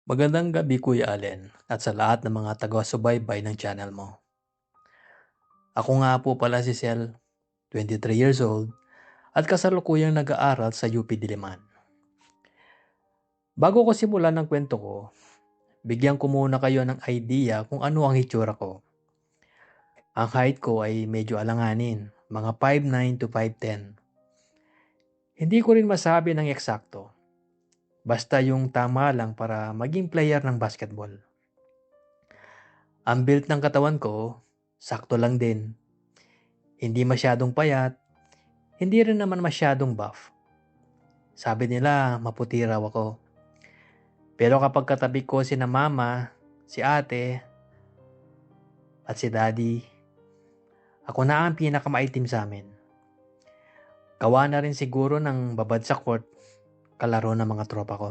Magandang gabi Kuya Allen at sa lahat ng mga taga-subaybay ng channel mo. Ako nga po pala si Sel, 23 years old at kasalukuyang nag-aaral sa UP Diliman. Bago ko simulan ng kwento ko, bigyan ko muna kayo ng idea kung ano ang hitsura ko. Ang height ko ay medyo alanganin, mga 5'9 to 5'10. Hindi ko rin masabi ng eksakto, basta yung tama lang para maging player ng basketball. Ang build ng katawan ko, sakto lang din. Hindi masyadong payat, hindi rin naman masyadong buff. Sabi nila maputi raw ako. Pero kapag katabi ko si na mama, si ate, at si daddy, ako na ang pinakamaitim sa amin. Gawa na rin siguro ng babad sa court, kalaro ng mga tropa ko.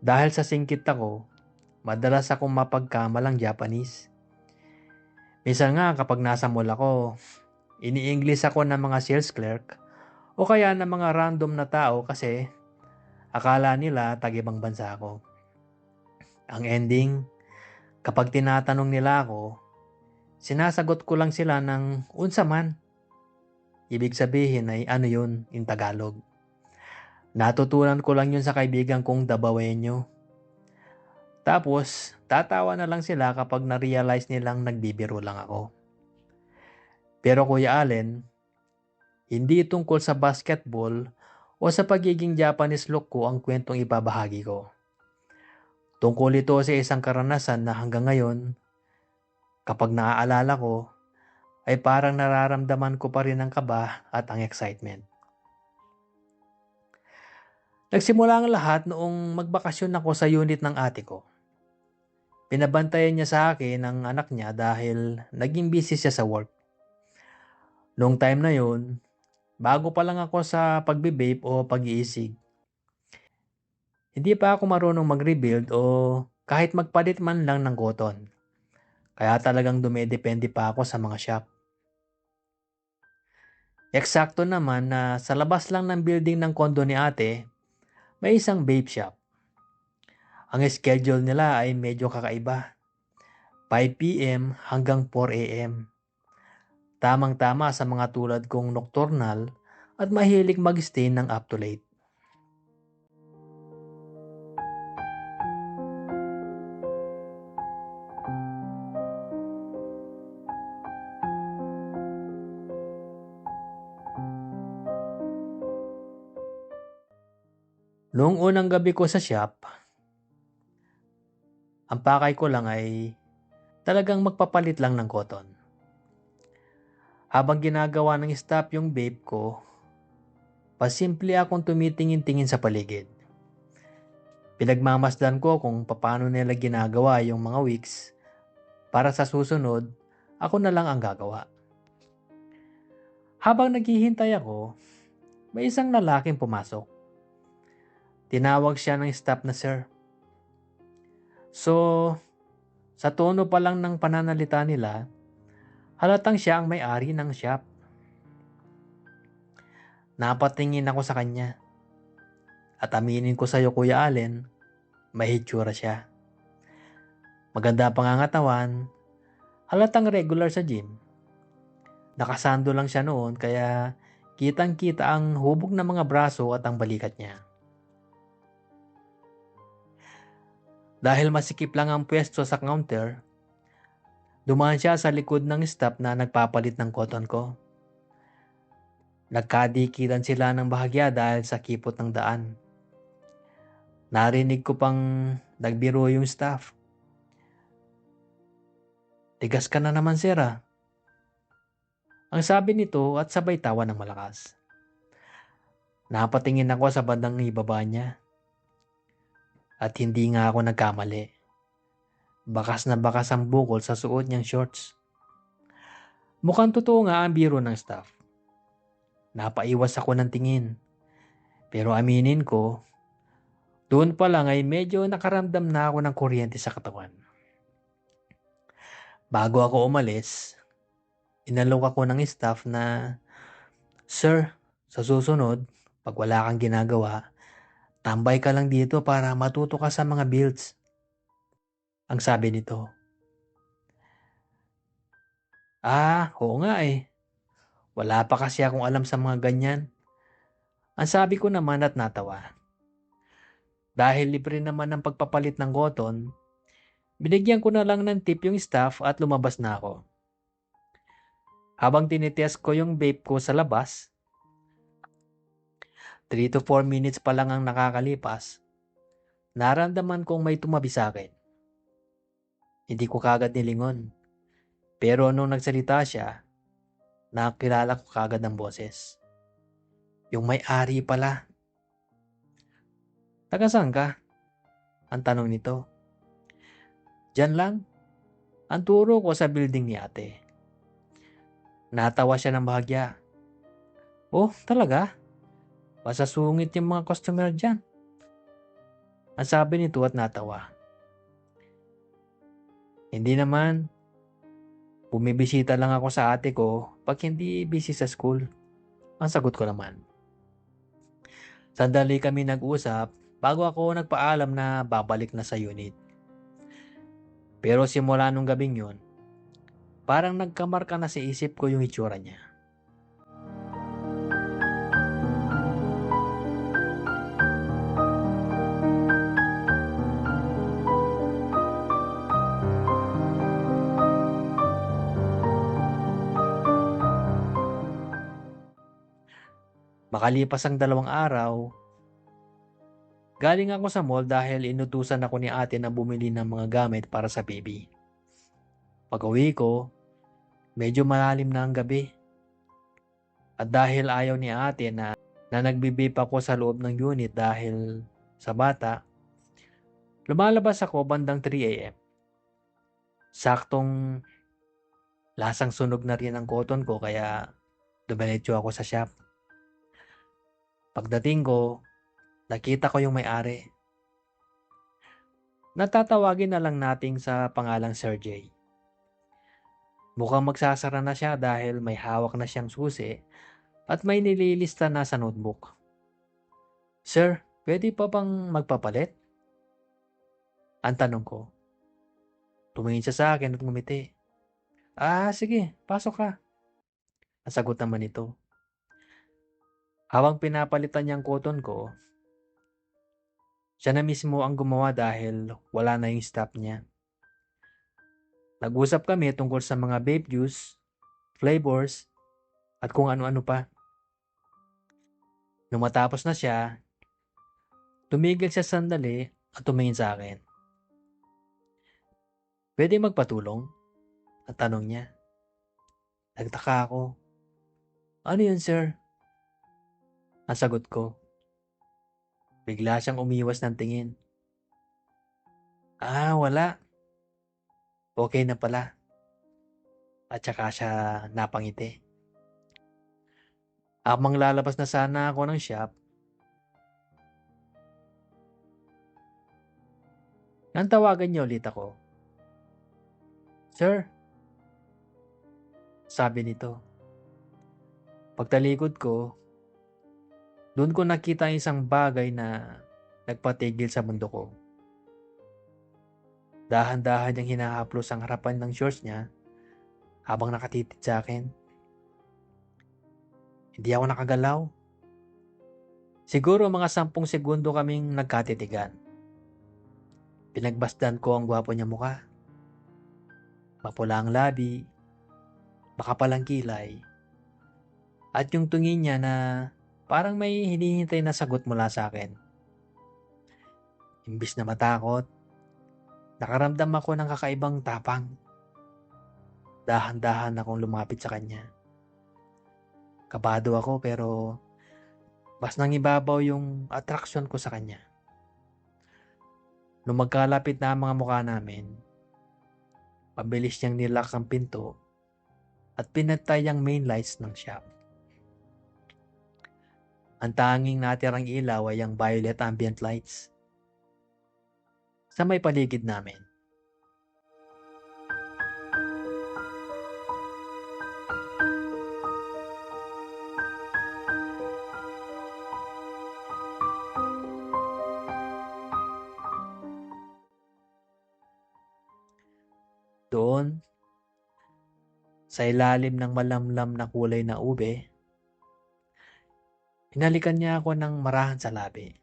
Dahil sa singkit ako, madalas akong mapagkamalang Japanese. Minsan nga kapag nasa mall ako, ini-English ako ng mga sales clerk o kaya ng mga random na tao kasi akala nila tag-ibang bansa ako. Ang ending, kapag tinatanong nila ako, sinasagot ko lang sila ng unsa man. Ibig sabihin ay ano yun in Tagalog. Natutunan ko lang yun sa kaibigan kong Dabawenyo. Tapos, tatawa na lang sila kapag na-realize nilang nagbibiro lang ako. Pero Kuya Allen, hindi tungkol sa basketball o sa pagiging Japanese look ko ang kwentong ibabahagi ko. Tungkol ito sa isang karanasan na hanggang ngayon, kapag naaalala ko, ay parang nararamdaman ko pa rin ang kaba at ang excitement. Nagsimula ang lahat noong magbakasyon ako sa unit ng ate ko. Pinabantayan niya sa akin ang anak niya dahil naging busy siya sa work. Noong time na yun, bago pa lang ako sa pagbe-vape o pag-iisig. Hindi pa ako marunong mag-rebuild o kahit magpalit man lang ng cotton. Kaya talagang dumedepende pa ako sa mga shop. Eksakto naman na sa labas lang ng building ng kondo ni ate, may isang vape shop. Ang schedule nila ay medyo kakaiba. 5 p.m. hanggang 4 a.m. Tamang-tama sa mga tulad kong nocturnal at mahilig mag-stay ng up to late. Noong unang gabi ko sa shop, ang pakay ko lang ay talagang magpapalit lang ng cotton. Habang ginagawa ng staff yung vape ko, pasimple akong tumitingin-tingin sa paligid. Pinagmamasdan ko kung paano nila ginagawa yung mga wicks para sa susunod, ako na lang ang gagawa. Habang naghihintay ako, may isang lalaking pumasok. Tinawag siya ng staff na sir. So, sa tono pa lang ng pananalita nila, halatang siya ang may-ari ng shop. Napatingin ako sa kanya. At aminin ko sa iyo Kuya Allen, may hitsura siya. Maganda pangangatawan, halatang regular sa gym. Nakasando lang siya noon kaya kitang-kita ang hubog ng mga braso at ang balikat niya. Dahil masikip lang ang pwesto sa counter, dumaan siya sa likod ng staff na nagpapalit ng cotton ko. Nagkadikitan sila ng bahagya dahil sa kipot ng daan. Narinig ko pang nagbiro yung staff. Tigas ka na naman sir ah. Ang sabi nito at sabay tawa ng malakas. Napatingin ako sa bandang ibaba niya. At hindi nga ako nagkamali. Bakas na bakas ang bukol sa suot niyang shorts. Mukhang totoo nga ang biro ng staff. Napaiwas ako ng tingin. Pero aminin ko, doon pa lang ay medyo nakaramdam na ako ng kuryente sa katawan. Bago ako umalis, inalok ako ng staff na, "Sir, sa susunod, pag wala kang ginagawa, tambay ka lang dito para matuto ka sa mga builds." Ang sabi nito, Oo nga eh. Wala pa kasi akong alam sa mga ganyan." Ang sabi ko naman at natawa. Dahil libre naman ang pagpapalit ng cotton, binigyan ko na lang ng tip yung staff at lumabas na ako. Habang tinitest ko yung vape ko sa labas, 3 to 4 minutes pa lang ang nakakalipas, naramdaman kong may tumabi sa akin. Hindi ko kagad nilingon. Pero nung nagsalita siya, nakilala ko kagad ang boses. Yung may-ari pala. "Taga saan ka?" ang tanong nito. "Diyan lang." Ang turo ko sa building ni ate. Natawa siya ng bahagya. "Oh, talaga? Masasungit yung mga customer dyan." Ang sabi nito at natawa. "Hindi naman. Bumibisita lang ako sa ate ko pag hindi busy sa school." Ang sagot ko naman. Sandali kami nag-usap bago ako nagpaalam na babalik na sa unit. Pero simula nung gabing yun, parang nagkamarka na sa isip ko yung itsura niya. Makalipas ang 2 araw, galing ako sa mall dahil inutusan ako ni ate na bumili ng mga gamit para sa baby. Pag-uwi ko, medyo malalim na ang gabi. At dahil ayaw ni ate na nagbe-vape ako sa loob ng unit dahil sa bata, lumalabas ako bandang 3 a.m. Saktong lasang sunog na rin ang cotton ko kaya dumiretso ako sa shop. Pagdating ko, nakita ko yung may-ari. Natatawagin na lang nating sa pangalang Sir J. Mukhang magsasara na siya dahil may hawak na siyang susi at may nililista na sa notebook. "Sir, pwede pa bang magpapalit?" ang tanong ko. Tumingin siya sa akin at ngumiti. Sige, pasok ka." Ang sagot naman nito. Habang pinapalitan niyang cotton ko, siya na mismo ang gumawa dahil wala na yung staff niya. Nag-usap kami tungkol sa mga vape juice, flavors, at kung ano-ano pa. Nung matapos na siya, tumigil siya sandali at tumingin sa akin. "Pwede magpatulong?" ang tanong niya. Nagtaka ako. "Ano yun, sir?" ang sagot ko. Bigla siyang umiwas ng tingin. Wala. Okay na pala." At saka siya napangiti. Habang lalabas na sana ako ng shop, nang tawagan niya ulit ako. "Sir," sabi nito. Pagtalikod ko, doon ko nakita ang isang bagay na nagpatigil sa mundo ko. Dahan-dahan niyang hinahaplos ang harapan ng shorts niya habang nakatitig sa akin. Hindi ako nakagalaw. Siguro mga 10 segundo kaming nagkatitigan. Pinagbasdan ko ang gwapo niya mukha. Mapula ang labi, makapal ang kilay, at yung tingin niya na parang may hinihintay na sagot mula sa akin. Imbis na matakot, nakaramdam ako ng kakaibang tapang. Dahan-dahan akong lumapit sa kanya. Kabado ako pero mas nangibabaw yung attraction ko sa kanya. Nung magkalapit na ang mga mukha namin, mabilis niyang nilock ang pinto at pinatay ang main lights ng shop. Ang tanging natirang ilaw ay ang violet ambient lights sa may paligid namin. Doon, sa ilalim ng malamlam na kulay na ube, hinalikan niya ako ng marahan sa labi.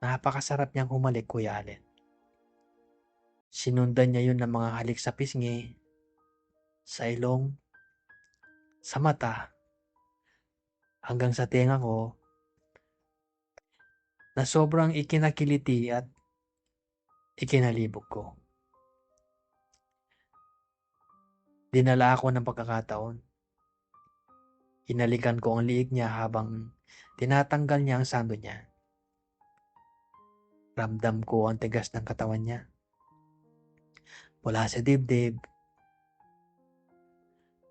Napakasarap niyang humalik, Kuya Allen. Sinundan niya yun ng mga halik sa pisngi, sa ilong, sa mata, hanggang sa tenga ko na sobrang ikinakiliti at ikinalibog ko. Dinala ako ng pagkakataon. Hinalikan ko ang liig niya habang tinatanggal niya ang sando niya. Ramdam ko ang tigas ng katawan niya. Mula sa dibdib,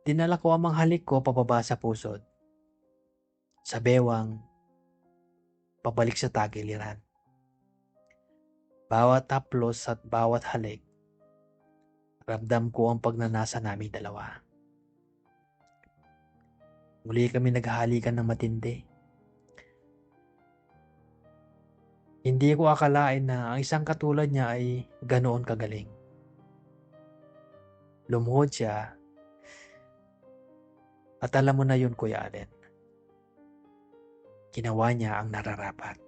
dinala ko ang manghalik ko pababa sa pusod. Sa bewang, pabalik sa tagiliran. Bawat haplos at bawat halik, ramdam ko ang pagnanasa naming dalawa. Muli kami naghahalikan ng matindi. Hindi ko akalain na ang isang katulad niya ay ganoon kagaling. Lumuhod siya at alam mo na yun, Kuya Allen. Ginawa niya ang nararapat.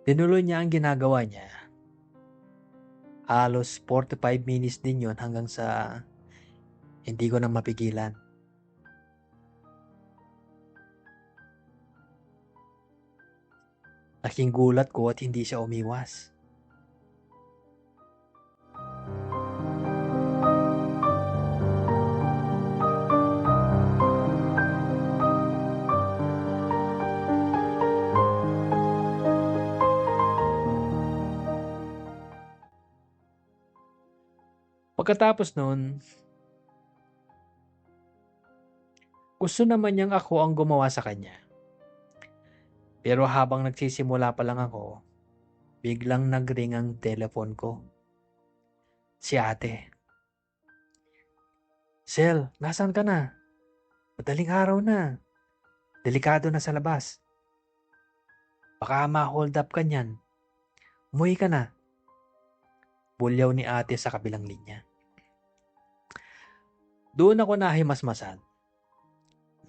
Tinuloy niya ang ginagawa niya. Halos 45 minutes din yun hanggang sa hindi ko na mapigilan. Laking gulat ko at hindi siya umiwas. Pagkatapos nun, gusto naman niyang ako ang gumawa sa kanya. Pero habang nagsisimula pa lang ako, biglang nagring ang telephone ko. Si ate. Sel, nasaan ka na? Madaling araw na. Delikado na sa labas. Baka ma-hold up ka niyan. Umuwi ka na. Bulyaw ni ate sa kabilang linya. Doon ako nahimasmasan.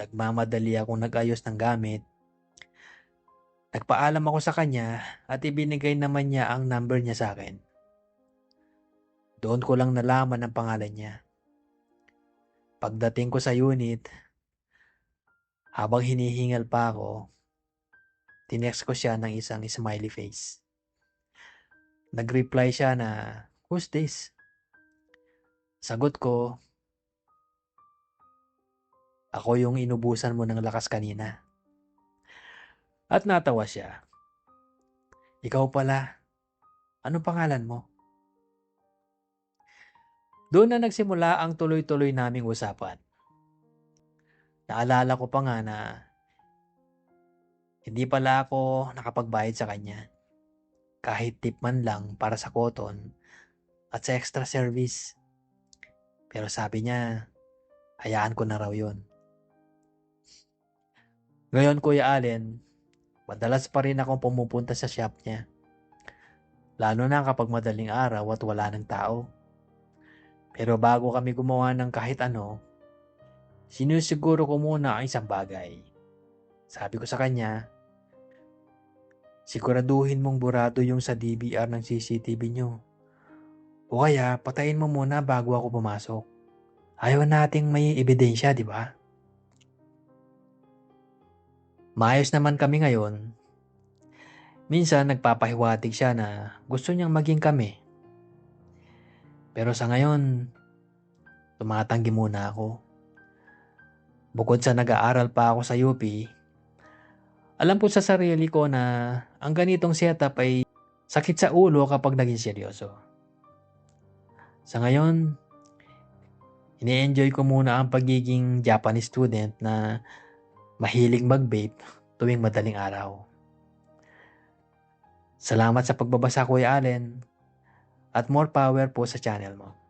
Nagmamadali akong nag-ayos ng gamit. Nagpaalam ako sa kanya at ibinigay naman niya ang number niya sa akin. Doon ko lang nalaman ang pangalan niya. Pagdating ko sa unit, habang hinihingal pa ako, tinext ko siya ng isang smiley face. Nag-reply siya na, "Who's this?" Sagot ko, "Ako yung inubusan mo ng lakas kanina." At natawa siya. "Ikaw pala, anong pangalan mo?" Doon na nagsimula ang tuloy-tuloy naming usapan. Naalala ko pa nga na hindi pala ako nakapagbayad sa kanya. Kahit tip man lang para sa cotton at sa extra service. Pero sabi niya, hayaan ko na raw yun. Ngayon, Kuya Allen, madalas pa rin akong pumupunta sa shop niya. Lalo na kapag madaling araw at wala ng tao. Pero bago kami gumawa ng kahit ano, sinusiguro ko muna ang isang bagay. Sabi ko sa kanya, siguraduhin mong burado yung sa DVR ng CCTV nyo. O kaya, patayin mo muna bago ako pumasok. Ayaw nating may ebidensya, di ba? Maayos naman kami ngayon. Minsan nagpapahiwatig siya na gusto niyang maging kami. Pero sa ngayon, tumatanggi muna ako. Bukod sa nag-aaral pa ako sa UP, alam ko sa sarili ko na ang ganitong setup ay sakit sa ulo kapag naging seryoso. Sa ngayon, ini-enjoy ko muna ang pagiging Japanese student na mahilig mag-vape tuwing madaling araw. Salamat sa pagbabasa, Kuya Allen, at more power po sa channel mo.